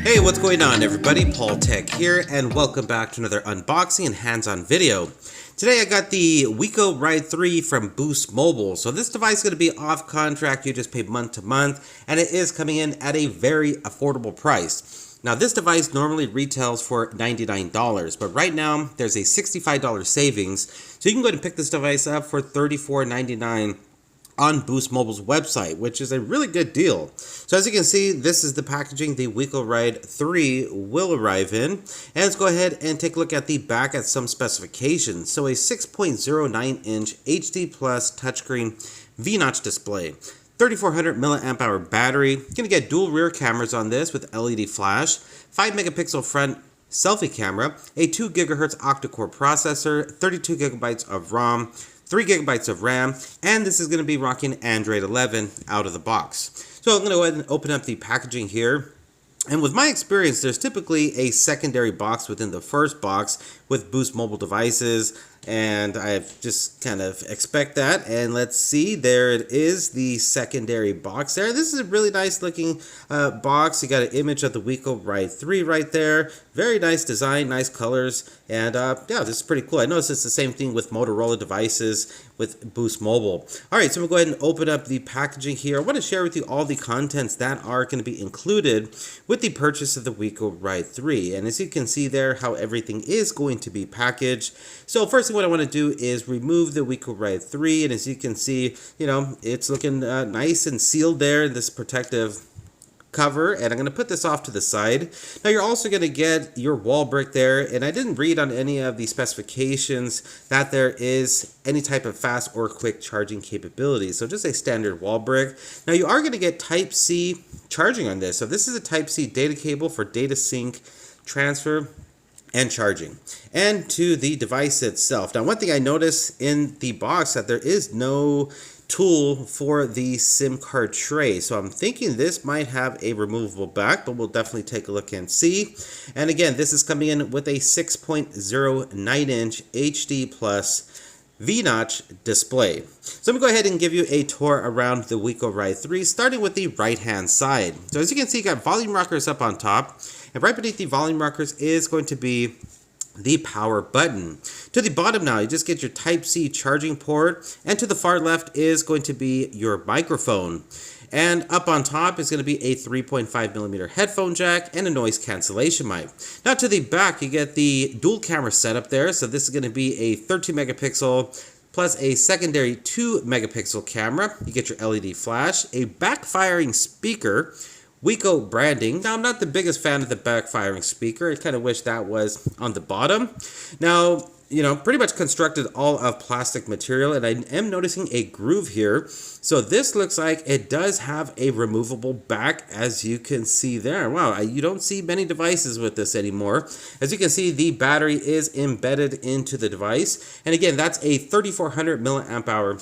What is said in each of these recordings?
Hey, what's going on everybody? Paul Tech here, and welcome back to another unboxing and hands-on video. Today I got the Wiko Ride 3 from Boost Mobile. So this device is going to be off contract, you just pay month to month, and it is coming in at a very affordable price. Now this device normally retails for $99, but right now there's a $65 savings, so you can go ahead and pick this device up for $34.99 on Boost Mobile's website, which is a really good deal. So as you can see, this is the packaging the Wiko Ride 3 will arrive in. And let's go ahead and take a look at the back at some specifications. So a 6.09-inch HD Plus touchscreen V-notch display. 3400 milliamp hour battery. You're gonna get dual rear cameras on this with LED flash, 5 megapixel front selfie camera, a 2 gigahertz octa-core processor, 32 gigabytes of ROM, 3 gigabytes of RAM, and this is going to be rocking Android 11 out of the box. So I'm going to go ahead and open up the packaging here. And with my experience, there's typically a secondary box within the first box with Boost Mobile devices, and I just kind of expect that. And let's see, there it is, the secondary box there. This is a really nice looking box. You got an image of the Wiko Ride 3 right there. Very nice design, nice colors, and yeah, this is pretty cool. I noticed it's the same thing with Motorola devices with Boost Mobile. All right, so we'll go ahead and open up the packaging here. I want to share with you all the contents that are going to be included with the purchase of the Wiko Ride 3. And as you can see there, how everything is going to be packaged. So first thing what I want to do is remove the Wiko Ride 3, and as you can see, you know, it's looking nice and sealed there in this protective cover, and I'm going to put this off to the side. Now you're also going to get your wall brick there, and I didn't read on any of the specifications that there is any type of fast or quick charging capability, so just a standard wall brick. Now you are going to get Type-C charging on this, so this is a Type-C data cable for data sync, transfer, and charging, and to the device itself. Now one thing I noticed in the box that there is no tool for the SIM card tray, so I'm thinking this might have a removable back, but we'll definitely take a look and see. And again, this is coming in with a 6.09-inch HD Plus V-notch display. So I'm going to go ahead and give you a tour around the Wiko Ride 3, starting with the right-hand side. So as you can see, you got volume rockers up on top, and right beneath the volume rockers is going to be the power button. To the bottom now, you just get your Type-C charging port, and to the far left is going to be your microphone. And up on top is going to be a 3.5mm headphone jack and a noise cancellation mic. Now to the back, you get the dual camera setup there. So this is going to be a 13 megapixel plus a secondary 2 megapixel camera. You get your LED flash, a backfiring speaker, Wiko branding. Now, I'm not the biggest fan of the backfiring speaker. I kind of wish that was on the bottom. Now, you know, pretty much constructed all of plastic material, and I am noticing a groove here. So this looks like it does have a removable back, as you can see there. Wow, you don't see many devices with this anymore. As you can see, the battery is embedded into the device. And again, that's a 3400 milliamp hour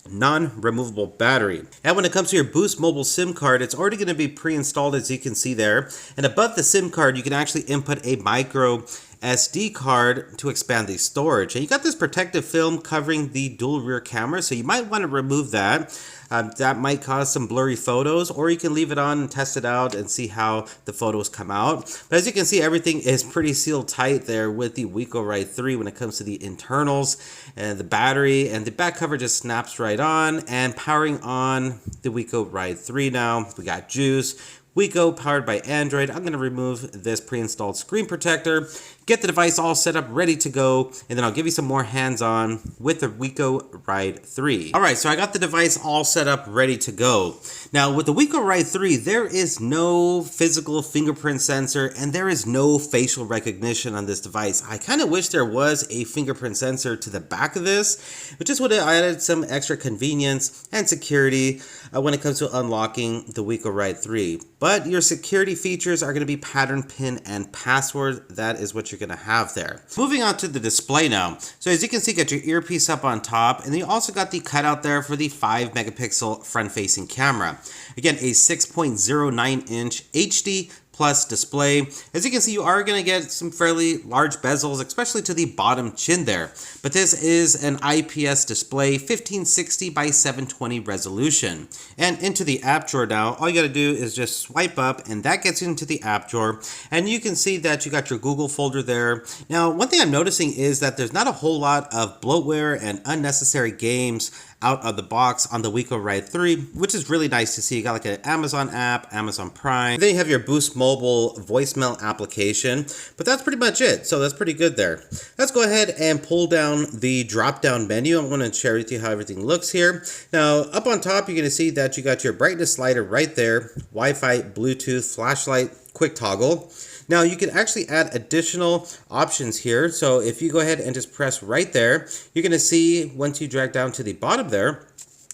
non-removable battery. And when it comes to your Boost Mobile SIM card, it's already going to be pre-installed, as you can see there. And above the SIM card, you can actually input a micro SD card to expand the storage. And you got this protective film covering the dual rear camera, so you might want to remove that. That might cause some blurry photos, or you can leave it on and test it out and see how the photos come out. But as you can see, everything is pretty sealed tight there with the Wiko Ride 3 when it comes to the internals and the battery, and the back cover just snaps right on. And powering on the Wiko Ride 3 now, we got Juice, Wiko powered by Android. I'm going to remove this pre-installed screen protector, get the device all set up, ready to go, and then I'll give you some more hands-on with the Wiko Ride 3. All right, so I got the device all set up, ready to go. Now, with the Wiko Ride 3, there is no physical fingerprint sensor, and there is no facial recognition on this device. I kind of wish there was a fingerprint sensor to the back of this, which just would have added some extra convenience and security when it comes to unlocking the Wiko Ride 3. But your security features are going to be pattern pin and password. That is what you're going to have there. Moving on to the display now. So as you can see, you got your earpiece up on top, and then you also got the cutout there for the 5 megapixel front facing camera. Again, a 6.09-inch HD Plus display. As you can see, you are going to get some fairly large bezels, especially to the bottom chin there. But this is an IPS display, 1560 by 720 resolution. And into the app drawer now, all you got to do is just swipe up and that gets you into the app drawer. And you can see that you got your Google folder there. Now, one thing I'm noticing is that there's not a whole lot of bloatware and unnecessary games out of the box on the Wiko Ride 3, which is really nice to see. You got like an Amazon app, Amazon Prime. Then you have your Boost Mobile voicemail application, but that's pretty much it. So that's pretty good there. Let's go ahead and pull down the drop-down menu. I'm going to share with you how everything looks here. Now, up on top, you're going to see that you got your brightness slider right there, Wi-Fi, Bluetooth, flashlight, quick toggle. Now you can actually add additional options here. So if you go ahead and just press right there, you're going to see once you drag down to the bottom there,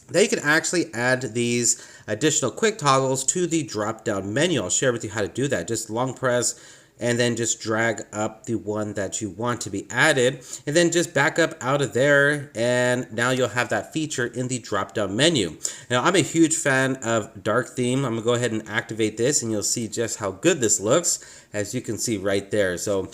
that you can actually add these additional quick toggles to the drop down menu. I'll share with you how to do that. Just long press and then just drag up the one that you want to be added and then just back up out of there, and now you'll have that feature in the drop down menu. Now I'm a huge fan of dark theme. I'm gonna go ahead and activate this and you'll see just how good this looks, as you can see right there. So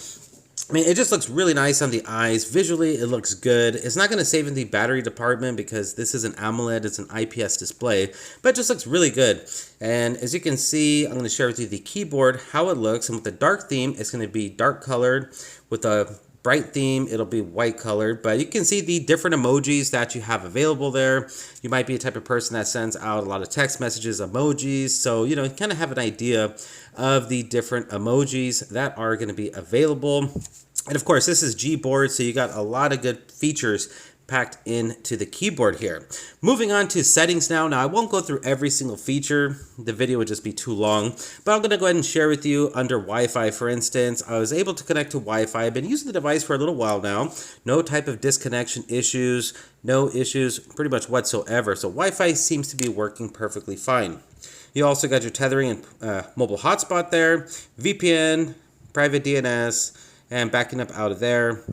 I mean, it just looks really nice on the eyes. Visually, it looks good. It's not going to save in the battery department because this is an AMOLED, it's an IPS display, but it just looks really good. And as you can see, I'm going to share with you the keyboard, how it looks. And with the dark theme, it's going to be dark colored. With a bright theme, it'll be white colored. But you can see the different emojis that you have available there. You might be a type of person that sends out a lot of text messages, emojis. So, you know, you kind of have an idea of the different emojis that are going to be available. And of course, this is Gboard, so you got a lot of good features packed into the keyboard here. Moving on to settings now. Now, I won't go through every single feature. The video would just be too long, but I'm going to go ahead and share with you under Wi-Fi, for instance. I was able to connect to Wi-Fi. I've been using the device for a little while now. No type of disconnection issues, no issues pretty much whatsoever. So Wi-Fi seems to be working perfectly fine. You also got your tethering and mobile hotspot there, VPN, private DNS, and backing up out of there,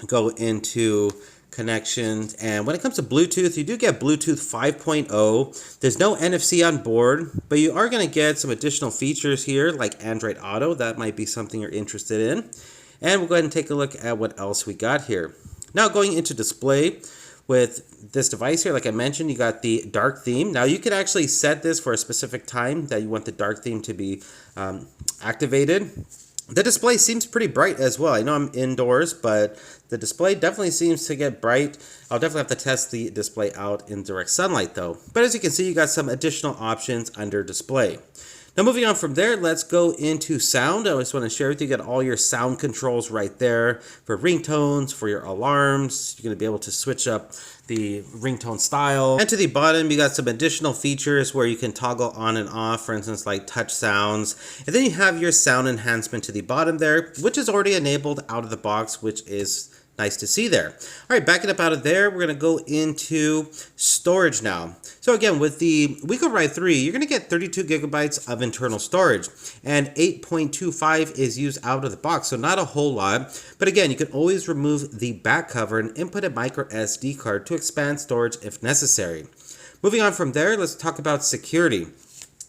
go into connections. And when it comes to Bluetooth, you do get Bluetooth 5.0. There's no NFC on board, but you are going to get some additional features here like Android Auto. That might be something you're interested in. And we'll go ahead and take a look at what else we got here. Now going into display. With this device here, like I mentioned, you got the dark theme. Now you can actually set this for a specific time that you want the dark theme to be activated. The display seems pretty bright as well. I know I'm indoors, but the display definitely seems to get bright. I'll definitely have to test the display out in direct sunlight though. But as you can see, you got some additional options under display. Now moving on from there, let's go into sound. I just want to share with you, you got all your sound controls right there for ringtones, for your alarms. You're going to be able to switch up the ringtone style. And to the bottom, you got some additional features where you can toggle on and off, for instance, like touch sounds. And then you have your sound enhancement to the bottom there, which is already enabled out of the box, which is nice to see there. All right, backing up out of there, we're going to go into storage now. So again, with the Wiko Ride 3, you're going to get 32 gigabytes of internal storage, and 8.25 is used out of the box, so not a whole lot. But again, you can always remove the back cover and input a micro SD card to expand storage if necessary. Moving on from there, let's talk about security.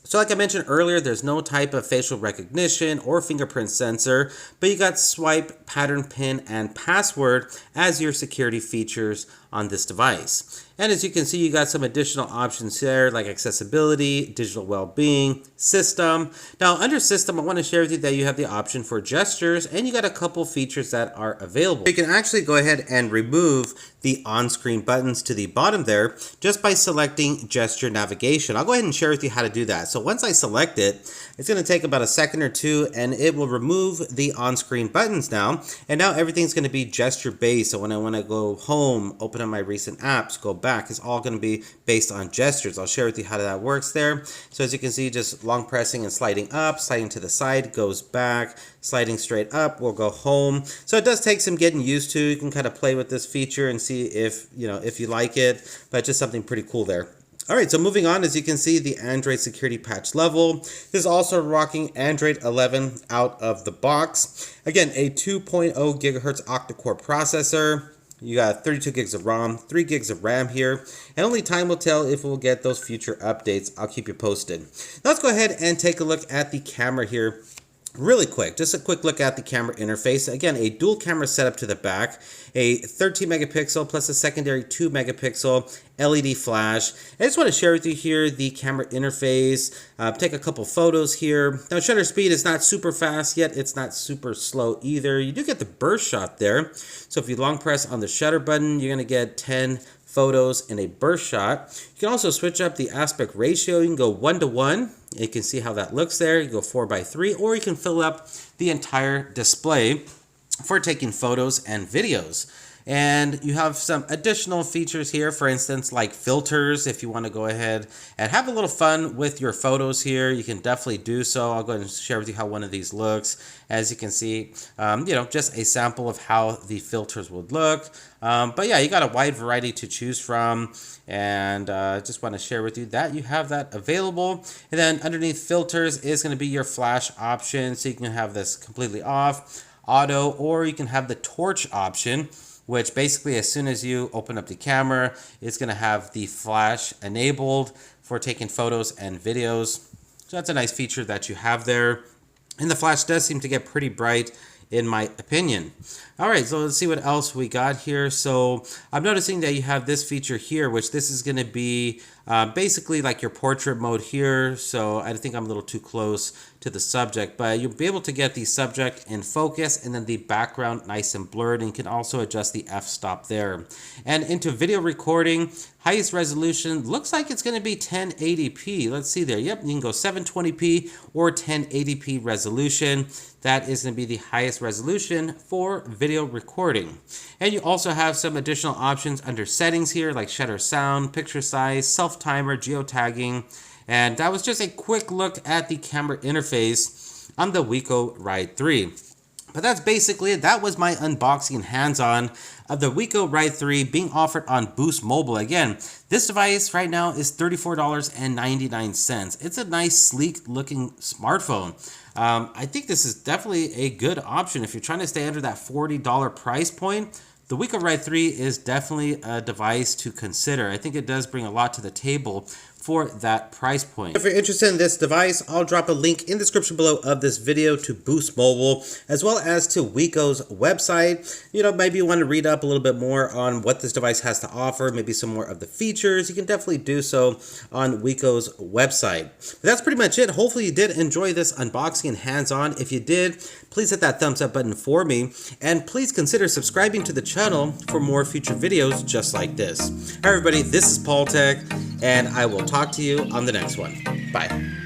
So like I mentioned earlier, there's no type of facial recognition or fingerprint sensor, but you got swipe, pattern pin, and password as your security features on this device. And as you can see, you got some additional options there like accessibility, digital well-being, system. Now under system, I want to share with you that you have the option for gestures, and you got a couple features that are available. You can actually go ahead and remove the on-screen buttons to the bottom there just by selecting gesture navigation. I'll go ahead and share with you how to do that. So once I select it, it's going to take about a second or two, and it will remove the on-screen buttons now. And now everything's going to be gesture based. So when I want to go home, open up my recent apps, go back, it's all going to be based on gestures. I'll share with you how that works there. So as you can see, just long pressing and sliding up, sliding to the side goes back, sliding straight up will go home. So it does take some getting used to. You can kind of play with this feature and see if you like it, but just something pretty cool there. All right, so moving on, as you can see, the Android security patch level. This is also rocking Android 11 out of the box. Again, a 2.0 gigahertz octa-core processor. You got 32 gigs of ROM, 3 gigs of RAM here, and only time will tell if we'll get those future updates. I'll keep you posted. Now let's go ahead and take a look at the camera here Really quick, just a quick look at the camera interface. Again, a dual camera setup to the back, a 13 megapixel plus a secondary 2 megapixel LED flash. I just want to share with you here the camera interface, take a couple photos here. Now shutter speed is not super fast yet, it's not super slow either. You do get the burst shot there. So if you long press on the shutter button, you're going to get 10 photos in a burst shot. You can also switch up the aspect ratio. You can go 1:1. You can see how that looks there. You go 4:3, or you can fill up the entire display for taking photos and videos. And you have some additional features here, for instance, like filters. If you want to go ahead and have a little fun with your photos here, you can definitely do so. I'll go ahead and share with you how one of these looks. As you can see, just a sample of how the filters would look. But yeah, you got a wide variety to choose from. And just want to share with you that you have that available. And then underneath filters is going to be your flash option. So you can have this completely off, auto, or you can have the torch option, which basically as soon as you open up the camera, it's going to have the flash enabled for taking photos and videos. So that's a nice feature that you have there. And the flash does seem to get pretty bright in my opinion. All right, so let's see what else we got here. So I'm noticing that you have this feature here, which this is going to be basically like your portrait mode here. So I think I'm a little too close to the subject, but you'll be able to get the subject in focus and then the background nice and blurred, and you can also adjust the f-stop there. And into video recording, highest resolution looks like it's going to be 1080p. Let's see there. Yep, you can go 720p or 1080p resolution. That is going to be the highest resolution for video recording. And you also have some additional options under settings here, like shutter sound, picture size, self-timer, geotagging. And that was just a quick look at the camera interface on the Wiko Ride 3. But that's basically it. That was my unboxing and hands-on of the Wiko Ride 3 being offered on Boost Mobile. Again, this device right now is $34.99. It's a nice, sleek-looking smartphone. I think this is definitely a good option if you're trying to stay under that $40 price point. The Wiko Ride 3 is definitely a device to consider. I think it does bring a lot to the table for that price point. If you're interested in this device, I'll drop a link in the description below of this video to Boost Mobile, as well as to Wiko's website. Maybe you want to read up a little bit more on what this device has to offer, maybe some more of the features. You can definitely do so on Wiko's website. But that's pretty much it. Hopefully you did enjoy this unboxing and hands-on. If you did, please hit that thumbs up button for me, and please consider subscribing to the channel for more future videos just like this. Hi everybody, this is Paul Tech, and I will talk to you on the next one. Bye.